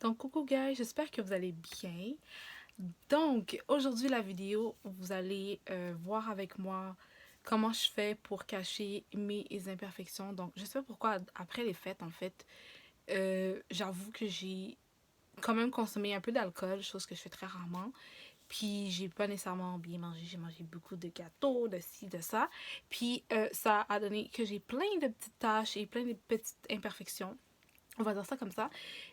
Donc, coucou guys, j'espère que vous allez bien. Donc, aujourd'hui, la vidéo, vous allez voir avec moi comment je fais pour cacher mes imperfections. Donc, je sais pas pourquoi, après les fêtes, en fait, j'avoue que j'ai quand même consommé un peu d'alcool, chose que je fais très rarement. Puis, j'ai pas nécessairement bien mangé. J'ai mangé beaucoup de gâteaux, de ci, de ça. Puis, ça a donné que j'ai plein de petites taches et plein de petites imperfections. On va dire ça comme ça.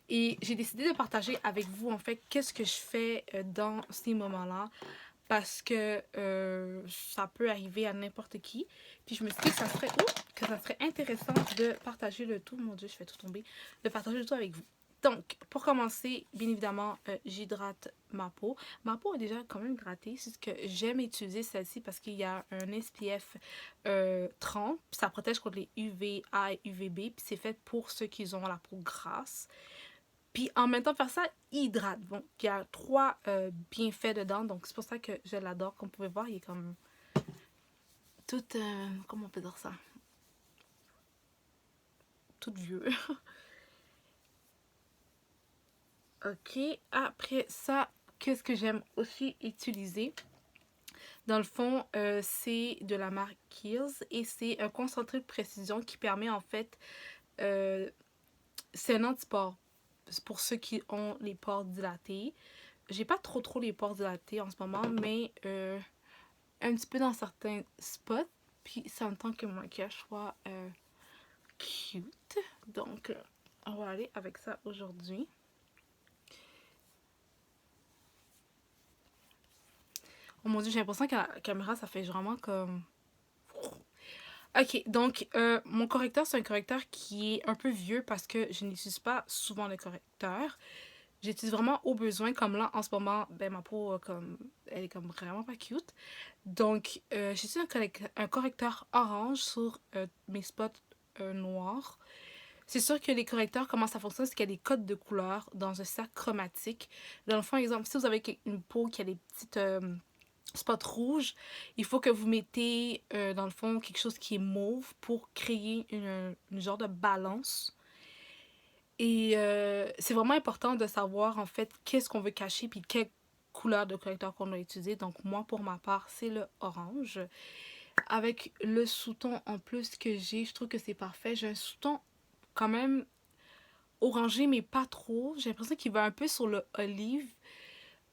Et j'ai décidé de partager avec vous, en fait, qu'est-ce que je fais dans ces moments-là. Parce que ça peut arriver à n'importe qui. Puis je me suis dit que ça serait intéressant de partager le tout. Mon Dieu, je fais tout tomber. De partager le tout avec vous. Donc, pour commencer, bien évidemment, j'hydrate ma peau. Ma peau est déjà quand même hydratée. C'est ce que j'aime utiliser celle-ci parce qu'il y a un SPF 30. Puis ça protège contre les UVA et UVB. Puis c'est fait pour ceux qui ont la peau grasse. Puis en même temps, faire ça hydrate. Bon, il y a trois bienfaits dedans. Donc c'est pour ça que je l'adore. Comme vous pouvez voir, il est comme tout... comment on peut dire ça? Tout vieux. Ok. Après ça, qu'est-ce que j'aime aussi utiliser? Dans le fond, c'est de la marque Kiehl's et c'est un concentré de précision qui permet en fait... c'est un antipore. C'est pour ceux qui ont les pores dilatés. J'ai pas trop les pores dilatés en ce moment, mais un petit peu dans certains spots. Puis ça me tente que mon maquillage soit cute. Donc, on va aller avec ça aujourd'hui. Oh mon dieu, j'ai l'impression que la caméra, ça fait vraiment comme... Ok, donc mon correcteur, c'est un correcteur qui est un peu vieux parce que je n'utilise pas souvent le correcteur. J'utilise vraiment au besoin, comme là, en ce moment, ben ma peau, comme, elle est comme vraiment pas cute. Donc, j'utilise un correcteur orange sur mes spots noirs. C'est sûr que les correcteurs, comment ça fonctionne, c'est qu'il y a des codes de couleurs dans un sac chromatique. Dans le fond, exemple, si vous avez une peau qui a des petites spots rouges, il faut que vous mettez, dans le fond, quelque chose qui est mauve pour créer une genre de balance. Et c'est vraiment important de savoir, en fait, qu'est-ce qu'on veut cacher puis quelle couleur de correcteur qu'on a utilisé. Donc, moi, pour ma part, c'est le orange. Avec le sous-ton en plus que j'ai, je trouve que c'est parfait. J'ai un sous-ton quand même orangé, mais pas trop. J'ai l'impression qu'il va un peu sur le olive.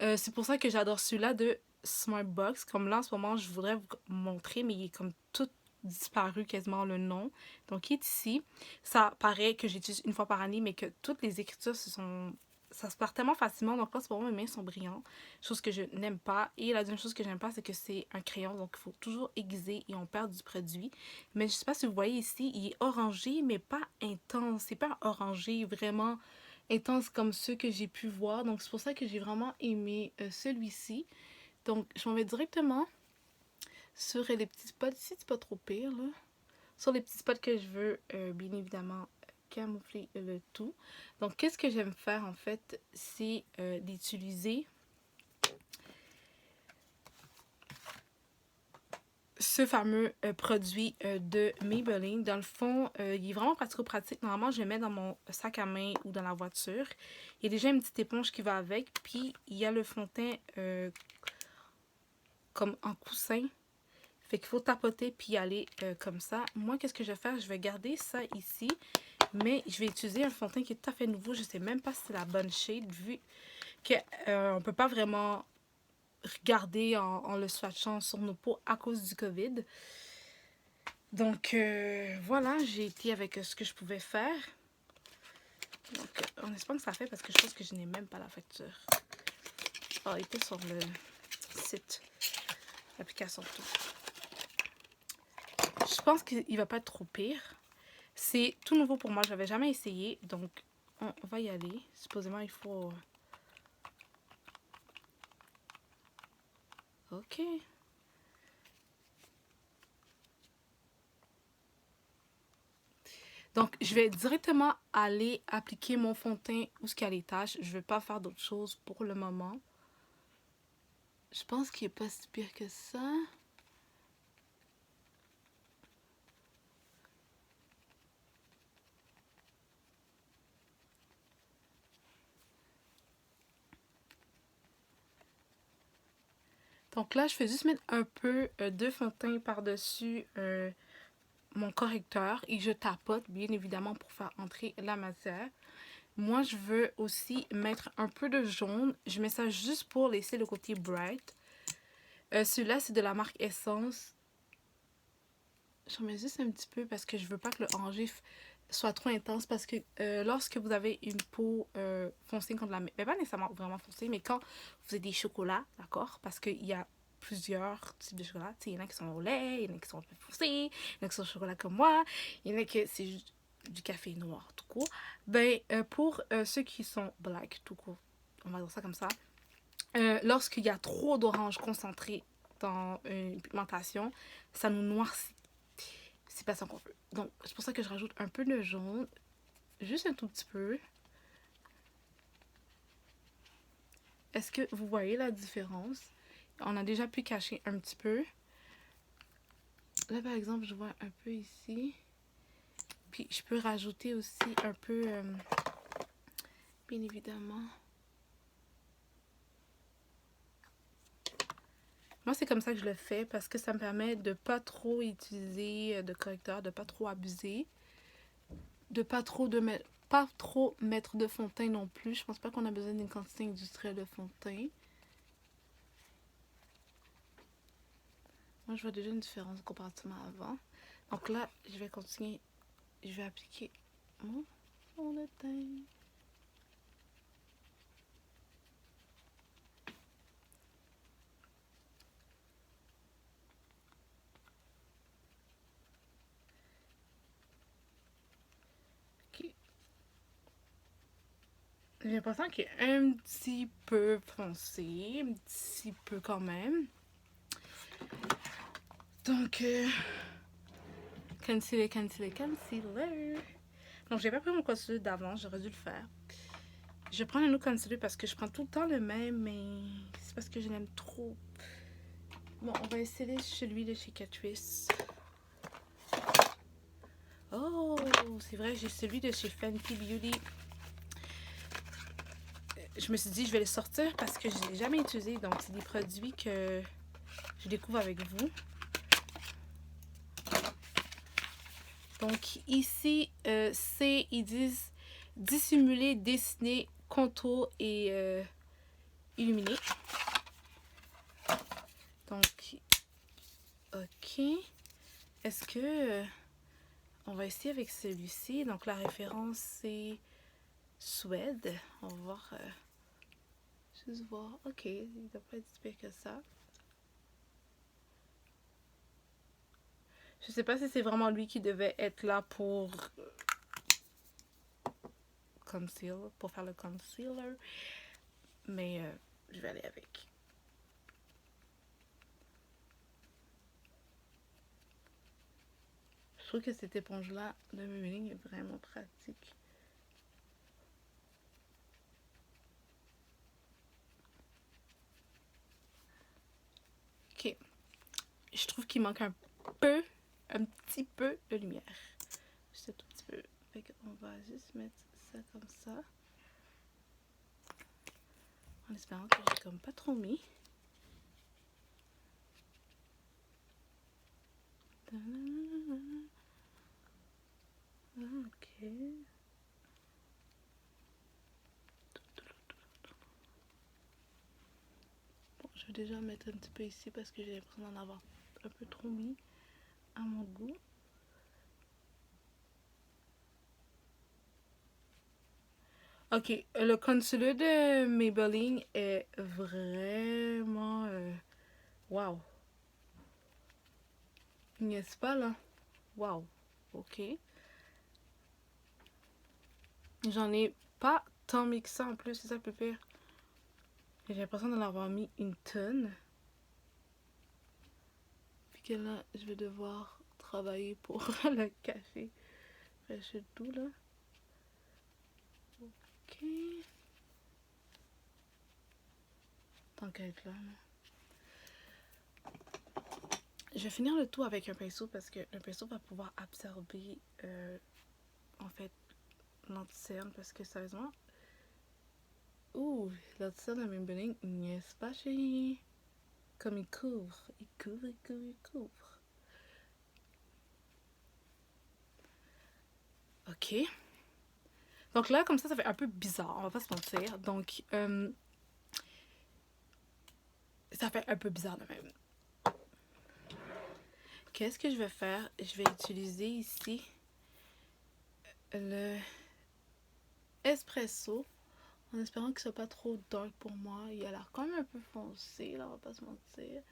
C'est pour ça que j'adore celui-là de Smartbox. Comme là, en ce moment, je voudrais vous montrer, mais il est comme tout disparu quasiment le nom. Donc, il est ici. Ça paraît que j'utilise une fois par année, mais que toutes les écritures ça se perd tellement facilement. Donc là, c'est pour moi, mes mains sont brillantes. Chose que je n'aime pas. Et la deuxième chose que j'aime pas, c'est que c'est un crayon. Donc, il faut toujours aiguiser et on perd du produit. Mais je sais pas si vous voyez ici, il est orangé, mais pas intense. C'est pas un orangé vraiment intense comme ceux que j'ai pu voir. Donc, c'est pour ça que j'ai vraiment aimé celui-ci. Donc, je m'en vais directement sur les petits spots. Ici, c'est pas trop pire, là. Sur les petits spots que je veux, bien évidemment, camoufler le tout. Donc, qu'est-ce que j'aime faire, en fait, c'est d'utiliser ce fameux produit de Maybelline. Dans le fond, il est vraiment pratico-pratique. Normalement, je le mets dans mon sac à main ou dans la voiture. Il y a déjà une petite éponge qui va avec. Puis, il y a le fond de teint comme en coussin. Fait qu'il faut tapoter puis y aller comme ça. Moi, qu'est-ce que je vais faire? Je vais garder ça ici. Mais je vais utiliser un fond de teint qui est tout à fait nouveau. Je sais même pas si c'est la bonne shade vu qu'on ne peut pas vraiment regarder en le swatchant sur nos peaux à cause du COVID. Donc voilà, j'ai été avec ce que je pouvais faire. Donc en espérant que ça fait parce que je pense que je n'ai même pas la facture. Oh, elle était sur le site, l'application tout. Je pense qu'il va pas être trop pire. C'est tout nouveau pour moi, je n'avais jamais essayé. Donc on va y aller. Supposément il faut... Ok. Donc, je vais directement aller appliquer mon fond de teint où ce qu'il y a les taches. Je ne vais pas faire d'autre chose pour le moment. Je pense qu'il n'est pas si pire que ça. Donc là, je fais juste mettre un peu de fond de teint par-dessus mon correcteur et je tapote bien évidemment pour faire entrer la matière. Moi, je veux aussi mettre un peu de jaune. Je mets ça juste pour laisser le côté bright. Celui-là, c'est de la marque Essence. J'en mets juste un petit peu parce que je veux pas que le orangé soit trop intense. Parce que lorsque vous avez une peau foncée contre la... Mais pas nécessairement vraiment foncée, mais quand vous avez des chocolats, d'accord? Parce qu'il y a plusieurs types de chocolat. Il y en a qui sont au lait, il y en a qui sont un peu foncés, il y en a qui sont au chocolat comme moi, il y en a qui c'est juste du café noir tout court. Ben, pour ceux qui sont black tout court, on va dire ça comme ça, lorsqu'il y a trop d'orange concentré dans une pigmentation, ça nous noircit. C'est pas ça qu'on veut. Donc, c'est pour ça que je rajoute un peu de jaune. Juste un tout petit peu. Est-ce que vous voyez la différence? On a déjà pu cacher un petit peu. Là, par exemple, je vois un peu ici. Puis, je peux rajouter aussi un peu, bien évidemment. Moi, c'est comme ça que je le fais parce que ça me permet de pas trop utiliser de correcteur, de pas trop abuser, de pas trop mettre de fond de teint non plus. Je pense pas qu'on a besoin d'une quantité industrielle de fond de teint. Moi, je vois déjà une différence comparativement à avant. Donc là, je vais continuer. Je vais appliquer mon fond de teint. Ok. J'ai l'impression qu'il est un petit peu foncé. Un petit peu quand même. Donc, concealer. Donc, j'ai pas pris mon concealer d'avant. J'aurais dû le faire. Je prends un autre concealer parce que je prends tout le temps le même, mais c'est parce que je l'aime trop. Bon, on va essayer celui de chez Catrice. Oh, c'est vrai, j'ai celui de chez Fenty Beauty. Je me suis dit, je vais le sortir parce que je ne l'ai jamais utilisé. Donc, c'est des produits que je découvre avec vous. Donc, ici, ils disent dissimuler, dessiner, contour et illuminer. Donc, ok. Est-ce que... on va essayer avec celui-ci. Donc, la référence, c'est Suède. On va voir... juste voir. Ok, il ne doit pas être si pire que ça. Je sais pas si c'est vraiment lui qui devait être là pour conceal, pour faire le concealer. Mais je vais aller avec. Je trouve que cette éponge-là de Maybelline est vraiment pratique. Ok. Je trouve qu'il manque un petit peu de lumière. Juste un tout petit peu. Fait qu'on va juste mettre ça comme ça. En espérant que j'ai comme pas trop mis. Ok. Bon, je vais déjà mettre un petit peu ici parce que j'ai l'impression d'en avoir un peu trop mis à mon goût. Ok, le concealer de Maybelline est vraiment... wow. N'est-ce pas là? Wow. Ok. J'en ai pas tant mis que ça en plus, c'est ça le plus pire. J'ai l'impression d'en avoir mis une tonne. Puis que là, je vais devoir travailler pour le café. Je tout là. Ok. Tant qu'à être là. Je vais finir le tout avec un pinceau parce que le pinceau va pouvoir absorber en fait l'anticerne parce que sérieusement. Ouh, l'anticerne de Maybelline, n'est-ce pas chérie? Comme il couvre. Il couvre, il couvre, il couvre. Ok. Donc là, comme ça fait un peu bizarre, on va pas se mentir. Donc, ça fait un peu bizarre de même. Qu'est-ce que je vais faire? Je vais utiliser ici le espresso en espérant que ce soit pas trop dark pour moi. Il a l'air quand même un peu foncé, là, on va pas se mentir.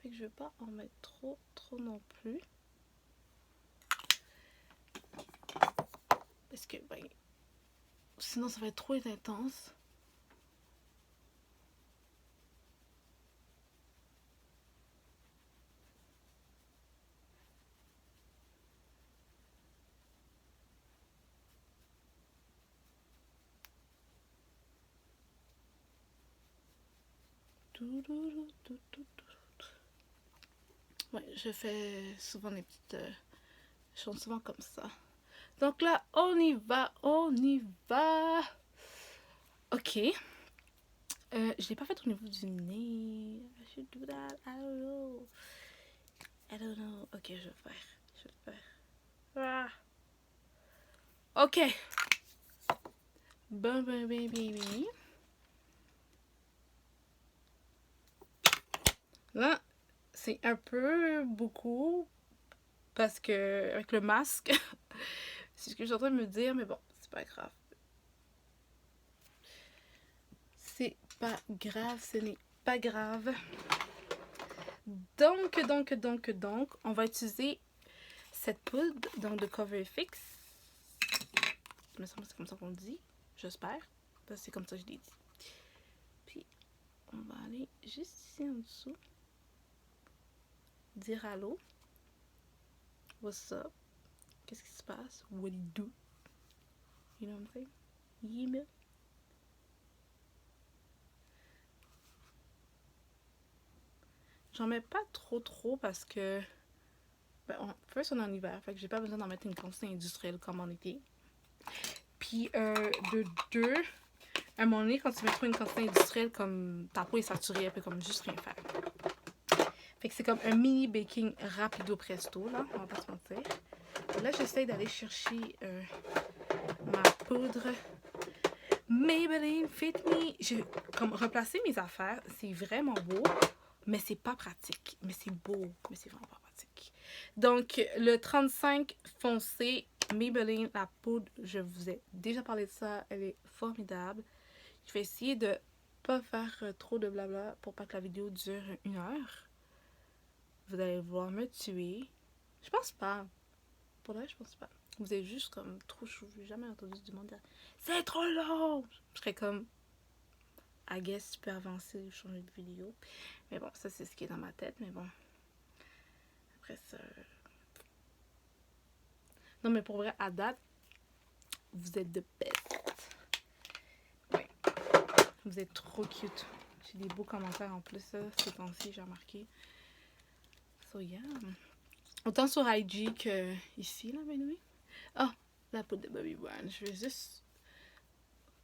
Fait que je vais pas en mettre trop non plus. Parce que, ben, sinon ça va être trop intense. Ouais, je fais souvent des petites choses souvent comme ça. Donc là, on y va, on y va. Ok. Je l'ai pas fait au niveau du nez. I should do that. I don't know. I don't know. Ok, je vais le faire. Je vais le faire. Ah. Ok. Bon, bon, bon, bon, bon. Là, c'est un peu beaucoup parce que avec le masque, c'est ce que je suis en train de me dire, mais bon, c'est pas grave. C'est pas grave, ce n'est pas grave. Donc, on va utiliser cette poudre donc de Cover FX. Il me semble que c'est comme ça qu'on le dit. J'espère. Parce que c'est comme ça que je l'ai dit. Puis, on va aller juste ici en dessous. Dire allô. What's up? Qu'est-ce qui se passe? What do you do? You know what I'm saying? Yeah. J'en mets pas trop parce que ben, first on est en hiver, fait que j'ai pas besoin d'en mettre une quantité industrielle comme en été. Puis de deux, à un moment donné, quand tu mets trop une quantité industrielle, comme ta peau est saturée, elle peut comme juste rien faire. Fait que c'est comme un mini baking rapido presto, là, on va pas se mentir. Là, j'essaie d'aller chercher ma poudre Maybelline Fit Me. J'ai comme replacé mes affaires, c'est vraiment beau, mais c'est pas pratique. Mais c'est beau, mais c'est vraiment pas pratique. Donc, le 35 foncé Maybelline, la poudre, je vous ai déjà parlé de ça, elle est formidable. Je vais essayer de pas faire trop de blabla pour pas que la vidéo dure 1 heure. Vous allez vouloir me tuer. Je pense pas. Pour vrai, je pense pas. Vous êtes juste comme trop chou. J'ai jamais entendu du monde dire c'est trop long. Je serais comme I guess super avancé de changer de vidéo. Mais bon, ça c'est ce qui est dans ma tête. Mais bon. Après ça. Non, mais pour vrai, à date, vous êtes de best. Ouais. Vous êtes trop cute. J'ai des beaux commentaires en plus, ces temps-ci, j'ai remarqué. So yeah. Autant sur IG que ici, là, by the way. Ah, la poudre de Bobbi Brown. Je vais juste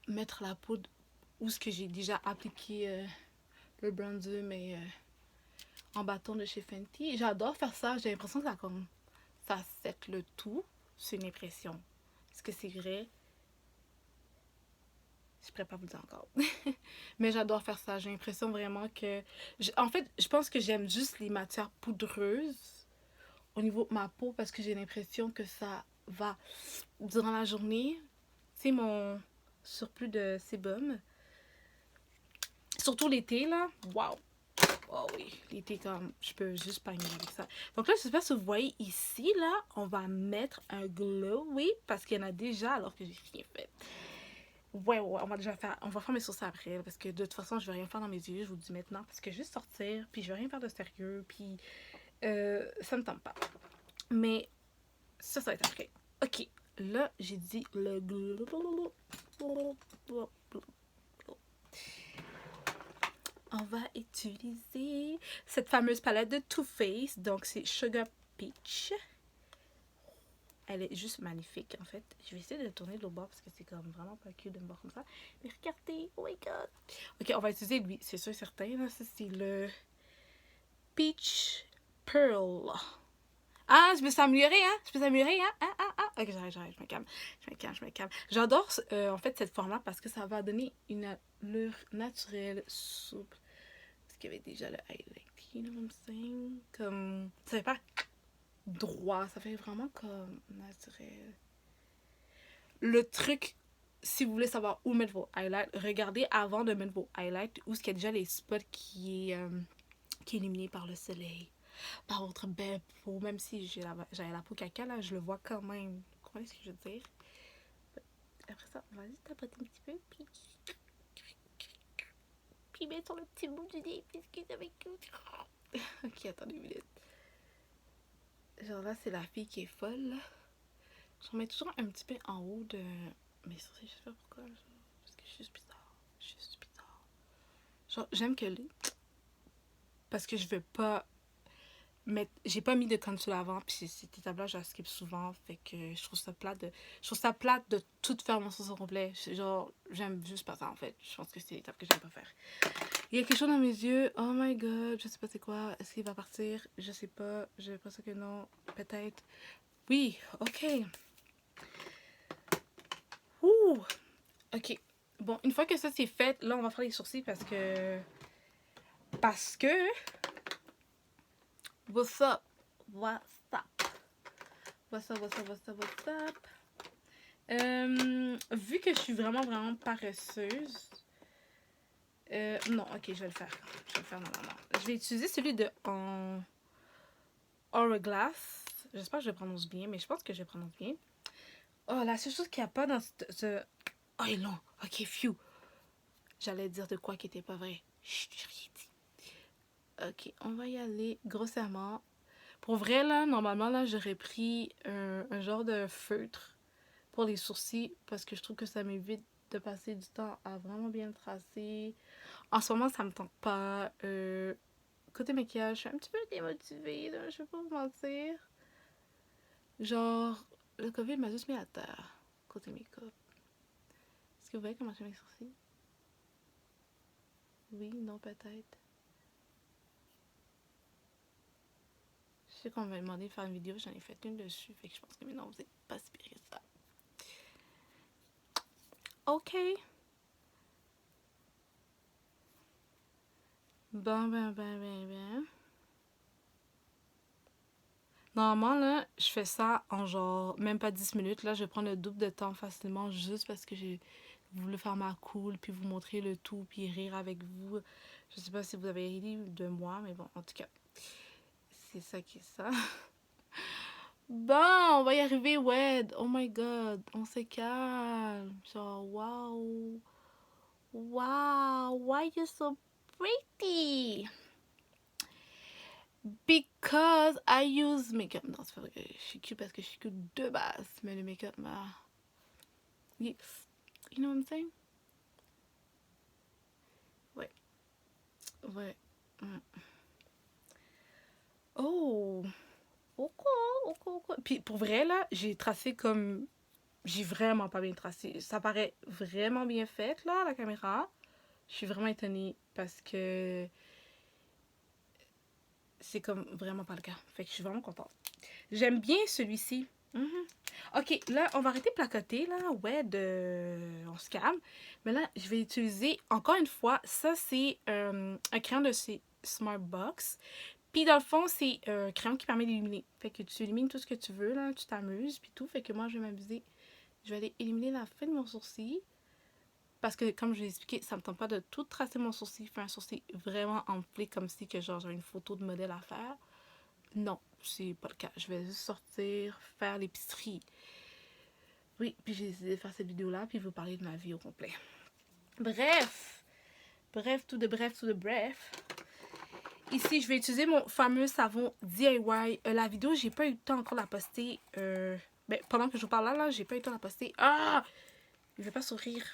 mettre la poudre où ce que j'ai déjà appliqué le bronzer, mais en bâton de chez Fenty. J'adore faire ça. J'ai l'impression que ça set le tout. C'est une impression. Est-ce que c'est vrai? Je pourrais pas vous le dire encore. Mais j'adore faire ça. J'ai l'impression vraiment que... En fait, je pense que j'aime juste les matières poudreuses au niveau de ma peau parce que j'ai l'impression que ça va durant la journée. C'est mon surplus de sébum. Surtout l'été, là. Waouh! Oh oui, l'été, comme je peux juste pas ignorer avec ça. Donc là, je sais pas si vous voyez ici, là, on va mettre un glow, oui, parce qu'il y en a déjà alors que j'ai rien fait. Ouais, on va déjà faire, on va faire mes sourcils après, parce que de toute façon, je vais rien faire dans mes yeux, je vous le dis maintenant, parce que juste sortir, puis je vais rien faire de sérieux, puis ça me tente pas. Mais ça va être après. Ok, là, j'ai dit le glow. On va utiliser cette fameuse palette de Too Faced. Donc, c'est Sugar Peach. Elle est juste magnifique, en fait. Je vais essayer de tourner de l'autre bord parce que c'est comme vraiment pas cute de me voir comme ça. Mais regardez, oh my god. Ok, on va utiliser lui, c'est sûr, certain. Là, ça, c'est le Peach Pearl. Ah, je me suis améliorée, hein? Je me suis améliorée, hein? Ok, j'arrête, je me calme. J'adore, en fait, cette forme-là parce que ça va donner une allure naturelle, souple. Parce qu'il y avait déjà le highlight, you know what I'm saying? Comme, ça fait pas droit, ça fait vraiment comme naturel. Le truc, si vous voulez savoir où mettre vos highlights, regardez avant de mettre vos highlights où est-ce qu'il y a déjà les spots qui est illuminé par le soleil, par votre belle peau. Même si j'avais la peau caca, là, je le vois quand même. Vous comprenez ce que je veux dire? Après ça, on va juste tapoter un petit peu, puis mettre sur le petit bout du nez, puisque ça m'écoute. Ok, attendez une minute. Genre là, c'est la fille qui est folle, là. Je remets toujours un petit peu en haut de mes sourcils, je sais pas pourquoi. Genre, parce que je suis juste bizarre. Genre, j'aime que les... Parce que je veux pas mettre... J'ai pas mis de contour avant, puis ces étapes-là, je skip souvent. Fait que je trouve ça plate de tout faire mon sourcil complet. Genre, j'aime juste pas ça, en fait. Je pense que c'est l'étape que j'aime pas faire. Il y a quelque chose dans mes yeux. Oh my god, je sais pas c'est quoi. Est-ce qu'il va partir? Je sais pas. J'ai l'impression que non. Peut-être. Oui, ok. Ouh! Ok. Bon, une fois que ça c'est fait, là on va faire les sourcils parce que... What's up? Vu que je suis vraiment paresseuse... non, ok, je vais le faire. Non. Je vais utiliser celui de Hourglass. J'espère que je le prononce bien, mais je pense que je le prononce bien. Oh, la seule chose qu'il n'y a pas dans ce... Oh, il est long. Ok, phew. J'allais dire de quoi qui n'était pas vrai. Chut, j'ai rien dit. Ok, on va y aller grossièrement. Pour vrai, là, normalement, là, j'aurais pris un genre de feutre pour les sourcils parce que je trouve que ça m'évite de passer du temps à vraiment bien le tracer. En ce moment, ça me tente pas. Côté maquillage, je suis un petit peu démotivée, là, je vais pas vous mentir. Genre, le COVID m'a juste mis à terre côté make-up. Est-ce que vous voyez comment je fais mes sourcils? Oui, non, peut-être. Je sais qu'on m'a demandé de faire une vidéo, j'en ai fait une dessus, fait que je pense que maintenant vous êtes pas si pire que ça. Ok. Ben. Normalement, là, je fais ça en genre même pas 10 minutes. Là, je vais prendre le double de temps facilement juste parce que j'ai voulu faire ma cool, puis vous montrer le tout, puis rire avec vous. Je sais pas si vous avez ri de moi, mais bon, en tout cas, c'est ça qui est ça. Bon, on va y arriver, Wed. Oh my god, on se calme. Genre, wow. Wow, why you so pretty? Because I use makeup. Non, c'est pas vrai. Je suis cute parce que je suis cute de base. Mais le make-up m'a... You know what I'm saying? Ouais. Ouais. Oh. Ok. Puis pour vrai, là, j'ai tracé comme... J'ai vraiment pas bien tracé. Ça paraît vraiment bien fait, là, la caméra. Je suis vraiment étonnée parce que c'est comme vraiment pas le cas. Fait que je suis vraiment contente. J'aime bien celui-ci. Ok, là, on va arrêter de placoter, là. Ouais, on se calme. Mais là, je vais utiliser, encore une fois, ça, c'est un crayon de chez Smartbox. Puis, dans le fond, c'est un crayon qui permet d'illuminer. Fait que tu élimines tout ce que tu veux, là. Tu t'amuses, puis tout. Fait que moi, je vais m'amuser. Je vais aller éliminer la fin de mon sourcil. Parce que, comme je l'ai expliqué, ça me tente pas de tout tracer mon sourcil. Faire un sourcil vraiment enflé, comme si que genre j'avais une photo de modèle à faire. Non, c'est pas le cas. Je vais juste sortir, faire l'épicerie. Oui, puis j'ai décidé de faire cette vidéo-là, puis vous parler de ma vie au complet. Bref. Tout de bref. Ici, je vais utiliser mon fameux savon DIY. La vidéo, j'ai pas eu le temps encore de la poster. Ben, pendant que je vous parle là, j'ai pas eu le temps de la poster. Ah! Il veut pas sourire.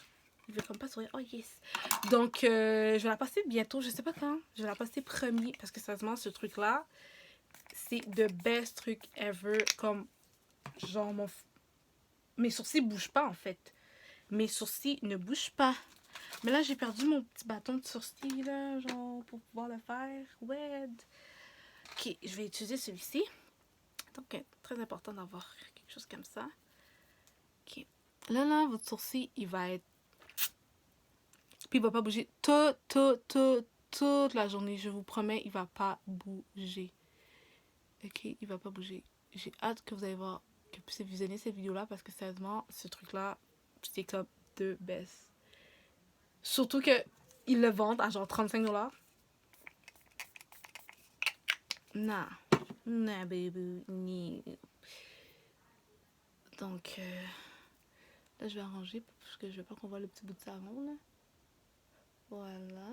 Il veut comme pas sourire. Oh yes! Donc, je vais la poster bientôt. Je sais pas quand. Je vais la poster premier. Parce que sérieusement, ce truc-là, c'est the best truc ever. Comme, genre, mes sourcils bougent pas, en fait. Mes sourcils ne bougent pas. Mais là, j'ai perdu mon petit bâton de sourcil, là, genre, pour pouvoir le faire. Ouais. Ok, je vais utiliser celui-ci. Donc, très important d'avoir quelque chose comme ça. Ok. Là, votre sourcil, il va être... Puis, il va pas bouger toute la journée. Je vous promets, il va pas bouger. Ok, il va pas bouger. J'ai hâte que vous allez voir, que vous puissiez visionner cette vidéo-là parce que sérieusement, ce truc-là, c'est comme de baisse. Surtout que ils le vendent à genre 35$. Non. Non, baby. Non. Donc, là, je vais arranger parce que je veux pas qu'on voit le petit bout de savon, là. Voilà.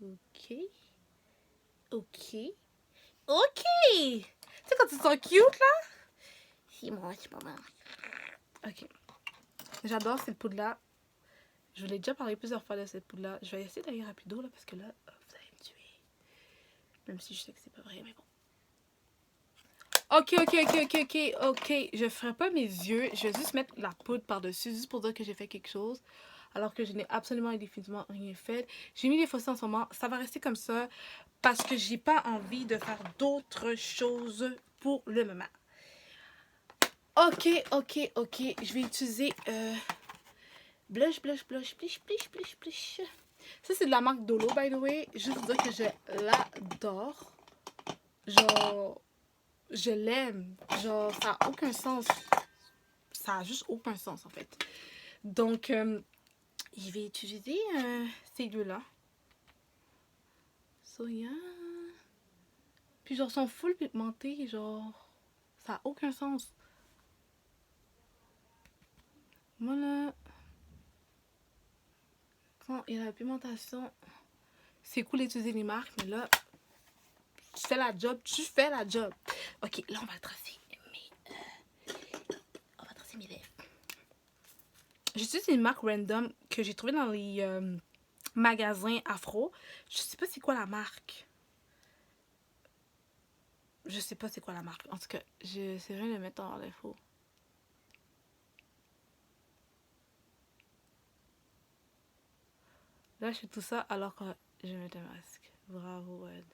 Ok. Ok. Ok! Tu sais quand tu te sens cute, là? C'est moi, c'est pas mal. Ok. J'adore cette poudre-là. Je vous l'ai déjà parlé plusieurs fois de cette poudre-là. Je vais essayer d'aller rapido, là, parce que là, vous allez me tuer. Même si je sais que c'est pas vrai, mais bon. Ok. Je ferai pas mes yeux. Je vais juste mettre la poudre par-dessus, juste pour dire que j'ai fait quelque chose. Alors que je n'ai absolument et définitivement rien fait. J'ai mis les fossiles en ce moment. Ça va rester comme ça. Parce que j'ai pas envie de faire d'autres choses pour le moment. Ok. Je vais utiliser blush. Ça, c'est de la marque Dolo, by the way. Juste dire que je l'adore. Genre, je l'aime. Genre, ça a aucun sens. Ça a juste aucun sens, en fait. Donc, je vais utiliser ces deux-là. Soya. Puis, genre, sont full pigmentés. Genre, ça a aucun sens. Voilà. Quand il y a la pigmentation, c'est cool d'utiliser les marques, mais là, tu fais la job. Ok, là, on va tracer mes lèvres. J'utilise une marque random que j'ai trouvée dans les magasins afro. Je sais pas c'est quoi la marque. En tout cas, j'essaierai de le mettre en défaut. Là, je fais tout ça alors que je mets un masque. Bravo, Ed.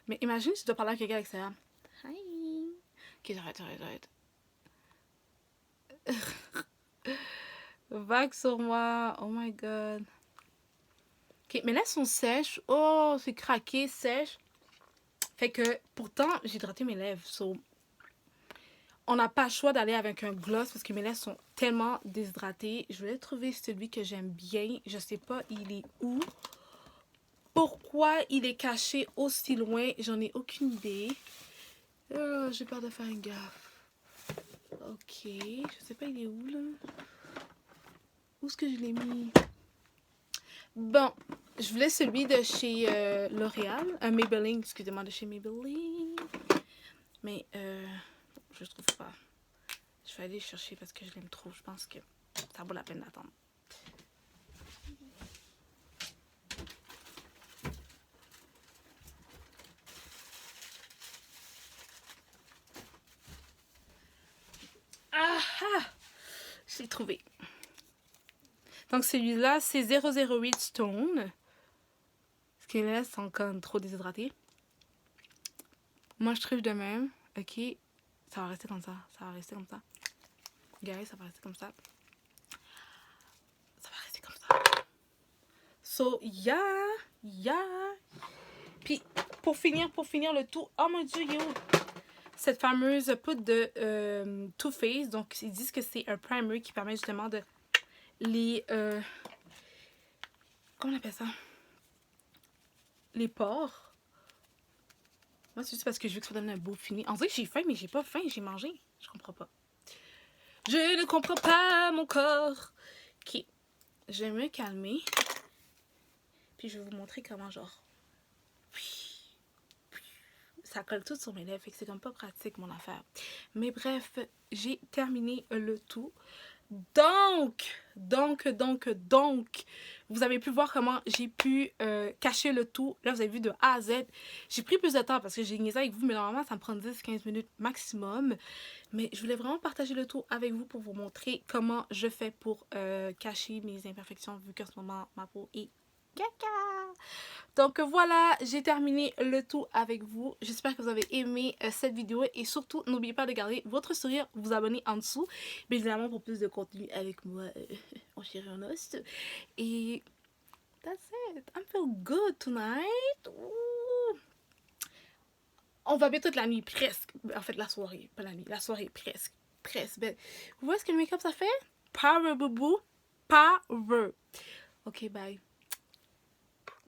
Mais imagine si tu dois parler à quelqu'un avec ça. Hi. Ok, j'arrête. Vague sur moi. Oh my god. Ok, mes lèvres sont sèches. Oh, c'est craqué, sèche. Fait que, pourtant, j'ai hydraté mes lèvres. So, on n'a pas le choix d'aller avec un gloss parce que mes lèvres sont tellement déshydratées. Je voulais trouver celui que j'aime bien. Je sais pas, il est où. Pourquoi il est caché aussi loin? J'en ai aucune idée. J'ai peur de faire une gaffe. Ok, je sais pas, il est où, là? Où est-ce que je l'ai mis? Bon, je voulais celui de chez L'Oréal. Maybelline, excusez-moi, de chez Maybelline. Mais, je trouve pas. Je vais aller chercher parce que je l'aime trop. Je pense que ça vaut la peine d'attendre. Ah ah! Je l'ai trouvé. Donc celui-là, c'est 008 Stone. Ce qui là, c'est encore trop déshydraté. Moi, je trouve de même. Ok. Ça va rester comme ça. Guys, ça va rester comme ça. So, yeah. Puis, pour finir le tout, oh mon dieu, yo! Cette fameuse poudre de Too Faced. Donc, ils disent que c'est un primer qui permet justement de les... comment on appelle ça? Les pores. Moi, c'est juste parce que je veux que ça donne un beau fini. En vrai, j'ai faim, mais j'ai pas faim, j'ai mangé. Je comprends pas. Je ne comprends pas mon corps. Ok. Je vais me calmer. Puis, je vais vous montrer comment, genre... Ça colle tout sur mes lèvres, fait que c'est comme pas pratique mon affaire. Mais bref, j'ai terminé le tout. Donc, vous avez pu voir comment j'ai pu cacher le tout. Là, vous avez vu de A à Z. J'ai pris plus de temps parce que j'ai niaisé avec vous, mais normalement, ça me prend 10-15 minutes maximum. Mais je voulais vraiment partager le tout avec vous pour vous montrer comment je fais pour cacher mes imperfections, vu qu'en ce moment, ma peau est Caca! Donc voilà, j'ai terminé le tout avec vous. J'espère que vous avez aimé cette vidéo et surtout, n'oubliez pas de garder votre sourire, vous abonner en dessous. Bien évidemment, pour plus de contenu avec moi, mon chéri en host. Et that's it. I feel good tonight. Ouh. On va bientôt de la nuit, presque. En fait, la soirée, pas la nuit, la soirée, presque. Presque. Ben, vous voyez ce que le make-up ça fait? Power, boubou. Power. Ok, bye.